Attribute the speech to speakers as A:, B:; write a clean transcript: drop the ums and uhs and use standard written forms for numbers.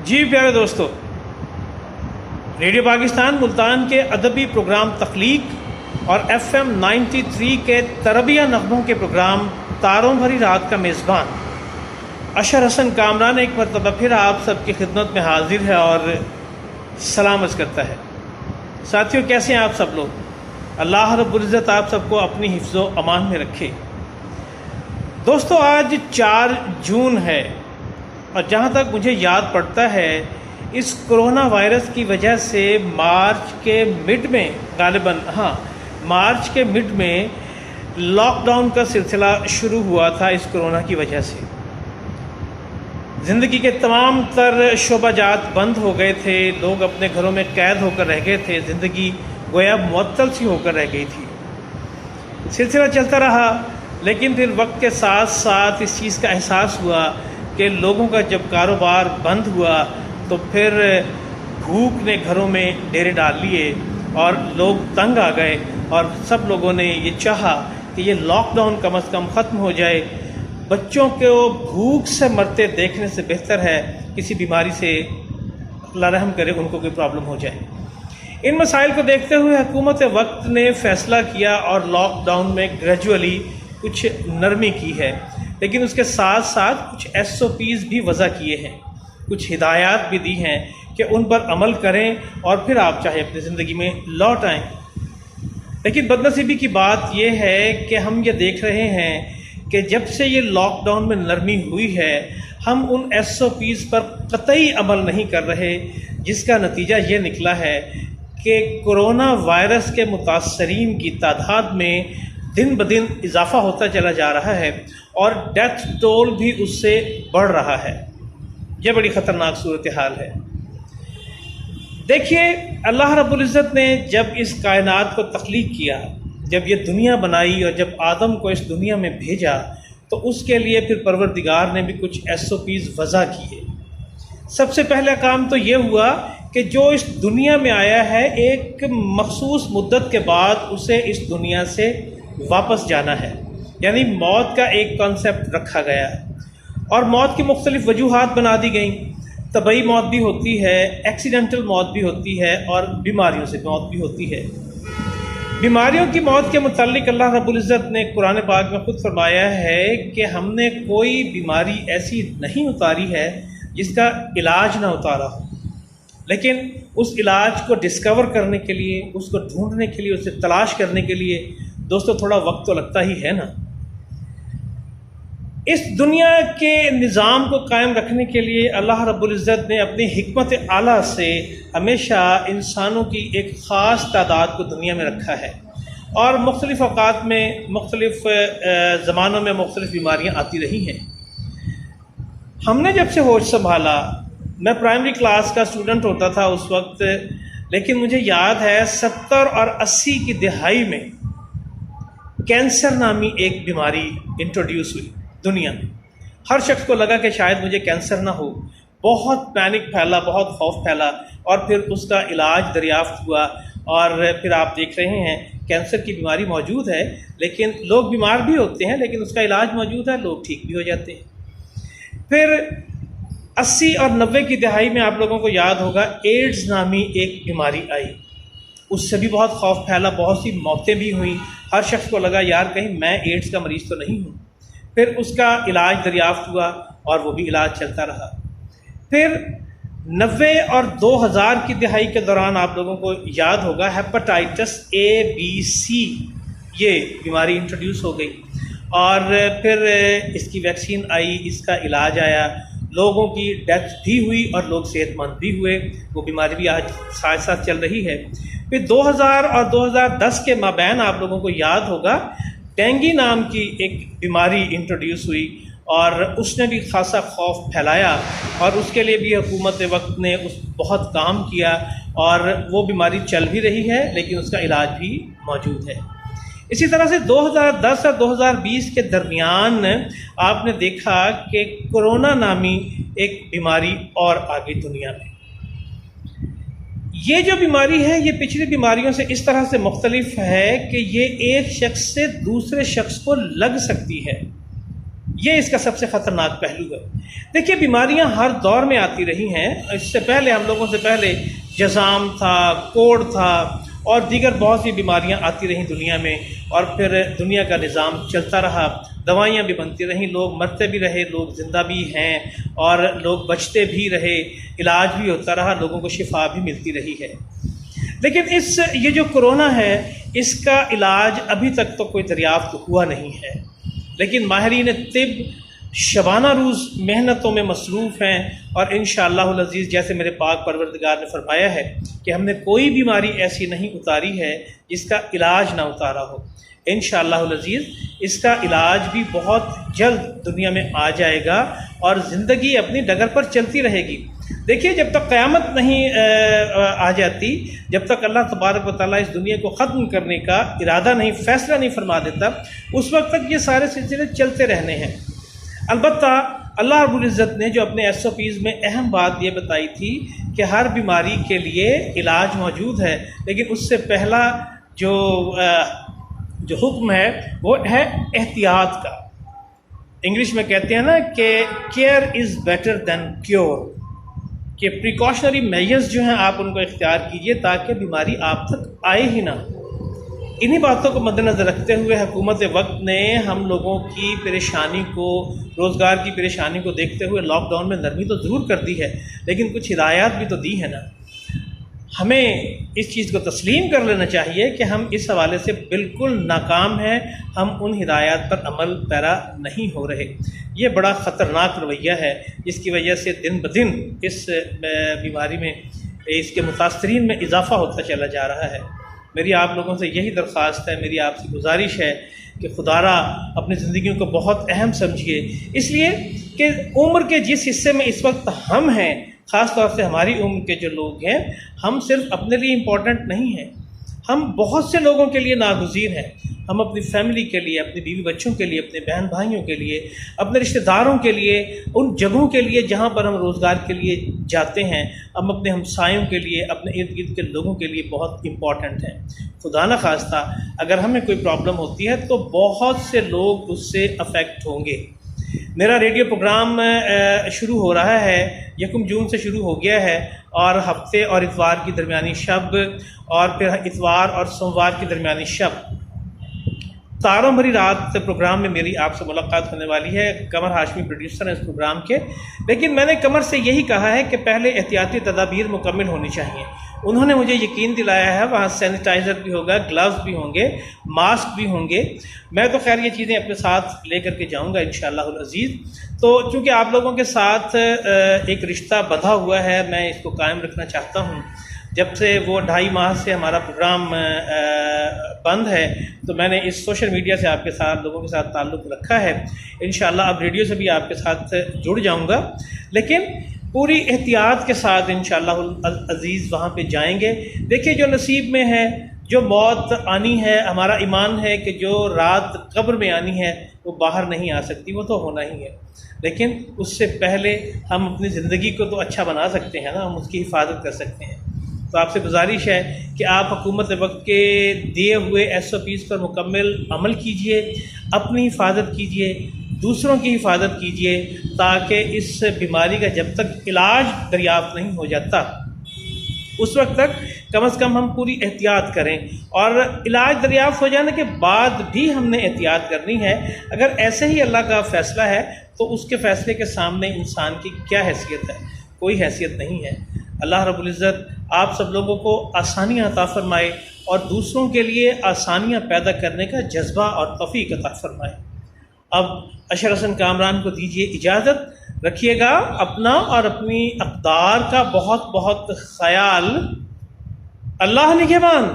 A: جی پیارے دوستو، ریڈیو پاکستان ملتان کے ادبی پروگرام تخلیق اور FM 93 کے تربیہ نغموں کے پروگرام تاروں بھری رات کا میزبان اشر حسن کامران ایک مرتبہ پھر آپ سب کی خدمت میں حاضر ہے اور سلام عرض کرتا ہے۔ ساتھیوں، کیسے ہیں آپ سب لوگ؟ اللہ رب العزت آپ سب کو اپنی حفظ و امان میں رکھے۔ دوستو، آج 4 جون ہے اور جہاں تک مجھے یاد پڑتا ہے اس کرونا وائرس کی وجہ سے مارچ کے مڈ میں لاک ڈاؤن کا سلسلہ شروع ہوا تھا۔ اس کرونا کی وجہ سے زندگی کے تمام تر شعبہ جات بند ہو گئے تھے، لوگ اپنے گھروں میں قید ہو کر رہ گئے تھے، زندگی گویا معطل سی ہو کر رہ گئی تھی۔ سلسلہ چلتا رہا، لیکن پھر وقت کے ساتھ ساتھ اس چیز کا احساس ہوا کہ لوگوں کا جب کاروبار بند ہوا تو پھر بھوک نے گھروں میں ڈیرے ڈال لیے اور لوگ تنگ آ گئے، اور سب لوگوں نے یہ چاہا کہ یہ لاک ڈاؤن کم از کم ختم ہو جائے۔ بچوں کو بھوک سے مرتے دیکھنے سے بہتر ہے کسی بیماری سے اللہ رحم کرے ان کو کوئی پرابلم ہو جائے۔ ان مسائل کو دیکھتے ہوئے حکومت وقت نے فیصلہ کیا اور لاک ڈاؤن میں گریجولی کچھ نرمی کی ہے، لیکن اس کے ساتھ ساتھ کچھ SOPs بھی وضع کیے ہیں، کچھ ہدایات بھی دی ہیں کہ ان پر عمل کریں اور پھر آپ چاہے اپنی زندگی میں لوٹ آئیں۔ لیکن بدنصیبی کی بات یہ ہے کہ ہم یہ دیکھ رہے ہیں کہ جب سے یہ لاک ڈاؤن میں نرمی ہوئی ہے، ہم ان SOPs پر قطعی عمل نہیں کر رہے، جس کا نتیجہ یہ نکلا ہے کہ کرونا وائرس کے متاثرین کی تعداد میں دن بدن اضافہ ہوتا چلا جا رہا ہے اور ڈیتھ ٹول بھی اس سے بڑھ رہا ہے۔ یہ بڑی خطرناک صورتحال ہے۔ دیکھیے، اللہ رب العزت نے جب اس کائنات کو تخلیق کیا، جب یہ دنیا بنائی اور جب آدم کو اس دنیا میں بھیجا، تو اس کے لیے پھر پروردگار نے بھی کچھ SOPs وضع کیے۔ سب سے پہلا کام تو یہ ہوا کہ جو اس دنیا میں آیا ہے، ایک مخصوص مدت کے بعد اسے اس دنیا سے واپس جانا ہے، یعنی موت کا ایک کانسیپٹ رکھا گیا، اور موت کی مختلف وجوہات بنا دی گئیں۔ طبعی موت بھی ہوتی ہے، ایکسیڈنٹل موت بھی ہوتی ہے، اور بیماریوں سے موت بھی ہوتی ہے۔ بیماریوں کی موت کے متعلق اللہ رب العزت نے قرآن پاک میں خود فرمایا ہے کہ ہم نے کوئی بیماری ایسی نہیں اتاری ہے جس کا علاج نہ اتارا ہو، لیکن اس علاج کو ڈسکور کرنے کے لیے، اس کو ڈھونڈنے کے لیے، اسے تلاش کرنے کے لیے دوستو تھوڑا وقت تو لگتا ہی ہے نا۔ اس دنیا کے نظام کو قائم رکھنے کے لیے اللہ رب العزت نے اپنی حکمت اعلیٰ سے ہمیشہ انسانوں کی ایک خاص تعداد کو دنیا میں رکھا ہے، اور مختلف اوقات میں، مختلف زمانوں میں مختلف بیماریاں آتی رہی ہیں۔ ہم نے جب سے ہوش سنبھالا، میں پرائمری کلاس کا اسٹوڈنٹ ہوتا تھا اس وقت، لیکن مجھے یاد ہے 70 اور 80 کی دہائی میں کینسر نامی ایک بیماری انٹروڈیوس ہوئی دنیا میں۔ ہر شخص کو لگا کہ شاید مجھے کینسر نہ ہو، بہت پینک پھیلا، بہت خوف پھیلا، اور پھر اس کا علاج دریافت ہوا، اور پھر آپ دیکھ رہے ہیں کینسر کی بیماری موجود ہے، لیکن لوگ بیمار بھی ہوتے ہیں، لیکن اس کا علاج موجود ہے، لوگ ٹھیک بھی ہو جاتے ہیں۔ پھر 80 اور 90 کی دہائی میں آپ لوگوں کو یاد ہوگا ایڈز نامی ایک بیماری آئی، اس سے بھی بہت خوف پھیلا، بہت سی موتیں بھی ہوئیں۔ ہر شخص کو لگا یار کہیں میں ایڈز کا مریض تو نہیں ہوں۔ پھر اس کا علاج دریافت ہوا اور وہ بھی علاج چلتا رہا۔ پھر 90 اور 2000 کی دہائی کے دوران آپ لوگوں کو یاد ہوگا ہیپاٹائٹس ABC یہ بیماری انٹروڈیوس ہو گئی، اور پھر اس کی ویکسین آئی، اس کا علاج آیا، لوگوں کی ڈیتھ بھی ہوئی اور لوگ صحت مند بھی ہوئے۔ وہ بیماری بھی آج ساتھ ساتھ چل رہی ہے۔ پھر 2000 اور 2010 کے مابین آپ لوگوں کو یاد ہوگا ڈینگی نام کی ایک بیماری انٹروڈیوس ہوئی، اور اس نے بھی خاصا خوف پھیلایا، اور اس کے لیے بھی حکومت وقت نے بہت کام کیا، اور وہ بیماری چل بھی رہی ہے، لیکن اس کا علاج بھی موجود ہے۔ اسی طرح سے 2010 اور 2020 کے درمیان آپ نے دیکھا کہ کرونا نامی ایک بیماری اور آگئی دنیا میں۔ یہ جو بیماری ہے یہ پچھلی بیماریوں سے اس طرح سے مختلف ہے کہ یہ ایک شخص سے دوسرے شخص کو لگ سکتی ہے، یہ اس کا سب سے خطرناک پہلو ہے۔ دیکھیے بیماریاں ہر دور میں آتی رہی ہیں، اس سے پہلے ہم لوگوں سے پہلے جزام تھا، کوڑ تھا اور دیگر بہت سی بیماریاں آتی رہیں دنیا میں، اور پھر دنیا کا نظام چلتا رہا، دوائیاں بھی بنتی رہیں، لوگ مرتے بھی رہے، لوگ زندہ بھی ہیں اور لوگ بچتے بھی رہے، علاج بھی ہوتا رہا، لوگوں کو شفا بھی ملتی رہی ہے۔ لیکن یہ جو کرونا ہے اس کا علاج ابھی تک تو کوئی دریافت ہوا نہیں ہے، لیکن ماہرین طب شبانہ روز محنتوں میں مصروف ہیں، اور انشاءاللہ العزیز جیسے میرے پاک پروردگار نے فرمایا ہے کہ ہم نے کوئی بیماری ایسی نہیں اتاری ہے جس کا علاج نہ اتارا ہو۔ انشاءاللہ العزیز اس کا علاج بھی بہت جلد دنیا میں آ جائے گا اور زندگی اپنی ڈگر پر چلتی رہے گی۔ دیکھیے جب تک قیامت نہیں آ جاتی، جب تک اللہ تبارک و تعالیٰ اس دنیا کو ختم کرنے کا ارادہ نہیں، فیصلہ نہیں فرما دیتا، اس وقت تک یہ سارے سلسلے چلتے رہنے ہیں۔ البتہ اللہ رب العزت نے جو اپنے SOPs میں اہم بات یہ بتائی تھی کہ ہر بیماری کے لیے علاج موجود ہے، لیکن اس سے پہلا جو حکم ہے وہ ہے احتیاط کا۔ انگلش میں کہتے ہیں نا کہ care is better than cure, کہ پریکاشنری میجرز جو ہیں آپ ان کو اختیار کیجئے تاکہ بیماری آپ تک آئے ہی نہ۔ انہی باتوں کو مد نظر رکھتے ہوئے حکومت وقت نے ہم لوگوں کی پریشانی کو، روزگار کی پریشانی کو دیکھتے ہوئے لاک ڈاؤن میں نرمی تو ضرور کر دی ہے، لیکن کچھ ہدایات بھی تو دی ہے نا۔ ہمیں اس چیز کو تسلیم کر لینا چاہیے کہ ہم اس حوالے سے بالکل ناکام ہیں، ہم ان ہدایات پر عمل پیرا نہیں ہو رہے۔ یہ بڑا خطرناک رویہ ہے جس کی وجہ سے دن بدن اس بیماری میں، اس کے متاثرین میں اضافہ ہوتا چلا جا رہا ہے۔ میری آپ لوگوں سے یہی درخواست ہے، میری آپ سے گزارش ہے کہ خدا را اپنی زندگیوں کو بہت اہم سمجھیے، اس لیے کہ عمر کے جس حصے میں اس وقت ہم ہیں، خاص طور سے ہماری عمر کے جو لوگ ہیں، ہم صرف اپنے لیے امپورٹنٹ نہیں ہیں، ہم بہت سے لوگوں کے لیے ناگزیر ہیں۔ ہم اپنی فیملی کے لیے، اپنے بیوی بچوں کے لیے، اپنے بہن بھائیوں کے لیے، اپنے رشتہ داروں کے لیے، ان جگہوں کے لیے جہاں پر ہم روزگار کے لیے جاتے ہیں، ہم اپنے ہمسایوں کے لیے، اپنے ارد گرد کے لوگوں کے لیے بہت امپورٹنٹ ہیں۔ خدا نہ خواستہ اگر ہمیں کوئی پرابلم ہوتی ہے تو بہت سے لوگ اس سے افیکٹ ہوں گے۔ میرا ریڈیو پروگرام شروع ہو رہا ہے، 1 جون سے شروع ہو گیا ہے، اور ہفتے اور اتوار کی درمیانی شب، اور پھر اتوار اور سوموار کی درمیانی شب تاروں بھری رات پروگرام میں میری آپ سے ملاقات ہونے والی ہے۔ قمر ہاشمی پروڈیوسر ہیں اس پروگرام کے، لیکن میں نے قمر سے یہی کہا ہے کہ پہلے احتیاطی تدابیر مکمل ہونی چاہیے۔ انہوں نے مجھے یقین دلایا ہے وہاں سینیٹائزر بھی ہوگا، گلوز بھی ہوں گے، ماسک بھی ہوں گے۔ میں تو خیر یہ چیزیں اپنے ساتھ لے کر کے جاؤں گا انشاءاللہ العزیز۔ تو چونکہ آپ لوگوں کے ساتھ ایک رشتہ بندھا ہوا ہے، میں اس کو قائم رکھنا چاہتا ہوں۔ جب سے وہ 2.5 ماہ سے ہمارا پروگرام بند ہے تو میں نے اس سوشل میڈیا سے آپ کے ساتھ، لوگوں کے ساتھ تعلق رکھا ہے۔ انشاءاللہ اب ریڈیو سے بھی آپ کے ساتھ جڑ جاؤں گا، لیکن پوری احتیاط کے ساتھ انشاءاللہ العزیز وہاں پہ جائیں گے۔ دیکھیے جو نصیب میں ہے، جو موت آنی ہے، ہمارا ایمان ہے کہ جو رات قبر میں آنی ہے وہ باہر نہیں آ سکتی، وہ تو ہونا ہی ہے، لیکن اس سے پہلے ہم اپنی زندگی کو تو اچھا بنا سکتے ہیں نا، ہم اس کی حفاظت کر سکتے ہیں۔ تو آپ سے گزارش ہے کہ آپ حکومت وقت کے دیے ہوئے SOPs پر مکمل عمل کیجئے، اپنی حفاظت کیجئے، دوسروں کی حفاظت کیجئے، تاکہ اس بیماری کا جب تک علاج دریافت نہیں ہو جاتا اس وقت تک کم از کم ہم پوری احتیاط کریں، اور علاج دریافت ہو جانے کے بعد بھی ہم نے احتیاط کرنی ہے۔ اگر ایسے ہی اللہ کا فیصلہ ہے تو اس کے فیصلے کے سامنے انسان کی کیا حیثیت ہے؟ کوئی حیثیت نہیں ہے۔ اللہ رب العزت آپ سب لوگوں کو آسانیاں عطا فرمائے اور دوسروں کے لیے آسانیاں پیدا کرنے کا جذبہ اور توفیق عطا فرمائے۔ اب اشر حسن کامران کو دیجیے اجازت، رکھیے گا اپنا اور اپنی اقدار کا بہت بہت خیال۔ اللہ نگہبان۔